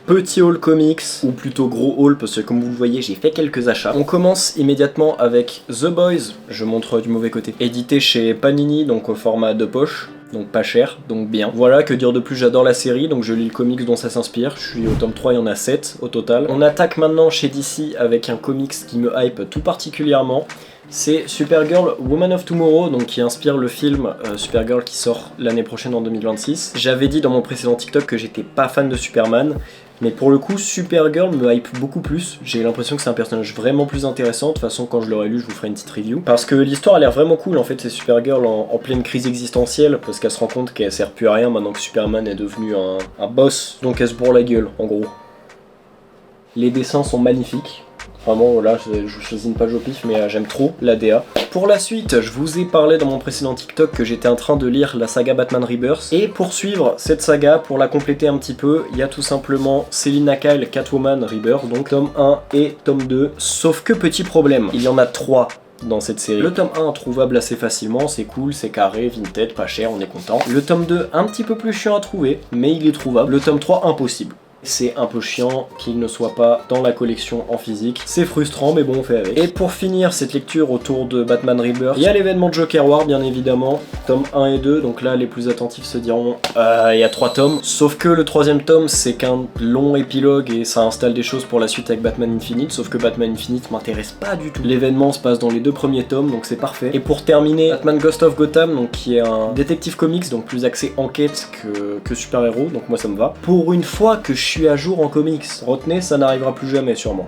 petit haul comics, ou plutôt gros haul parce que comme vous le voyez j'ai fait quelques achats. On commence immédiatement avec The Boys, je montre du mauvais côté, édité chez Panini, donc au format de poche. Donc pas cher, donc bien. Voilà, que dire de plus, j'adore la série, donc je lis le comics dont ça s'inspire. Je suis au tome 3, il y en a 7 au total. On attaque maintenant chez DC avec un comics qui me hype tout particulièrement. C'est Supergirl Woman of Tomorrow, donc qui inspire le film Supergirl qui sort l'année prochaine en 2026. J'avais dit dans mon précédent TikTok que j'étais pas fan de Superman, mais pour le coup Supergirl me hype beaucoup plus. J'ai l'impression que c'est un personnage vraiment plus intéressant. De toute façon quand je l'aurai lu je vous ferai une petite review. Parce que l'histoire a l'air vraiment cool en fait, c'est Supergirl en pleine crise existentielle, parce qu'elle se rend compte qu'elle sert plus à rien maintenant que Superman est devenu un boss. Donc elle se bourre la gueule en gros. Les dessins sont magnifiques. Vraiment, là, je choisis une page au pif, mais j'aime trop la DA. Pour la suite, je vous ai parlé dans mon précédent TikTok que j'étais en train de lire la saga Batman Rebirth. Et pour suivre cette saga, pour la compléter un petit peu, il y a tout simplement Selina Kyle Catwoman Rebirth, donc tome 1 et tome 2. Sauf que petit problème, il y en a 3 dans cette série. Le tome 1 trouvable assez facilement, c'est cool, c'est carré, vintage, pas cher, on est content. Le tome 2 un petit peu plus chiant à trouver, mais il est trouvable. Le tome 3 impossible. C'est un peu chiant qu'il ne soit pas dans la collection en physique. C'est frustrant, mais bon, on fait avec. Et pour finir cette lecture autour de Batman Rebirth, il y a l'événement Joker War, bien évidemment, tome 1 et 2. Donc là, les plus attentifs se diront, il y a 3 tomes. Sauf que le 3e tome, c'est qu'un long épilogue et ça installe des choses pour la suite avec Batman Infinite. Sauf que Batman Infinite m'intéresse pas du tout. L'événement se passe dans les 2 premiers tomes, donc c'est parfait. Et pour terminer, Batman Ghost of Gotham, donc qui est un détective comics, donc plus axé enquête que super-héros, donc moi ça me va. Pour une fois que je suis à jour en comics, retenez, ça n'arrivera plus jamais sûrement.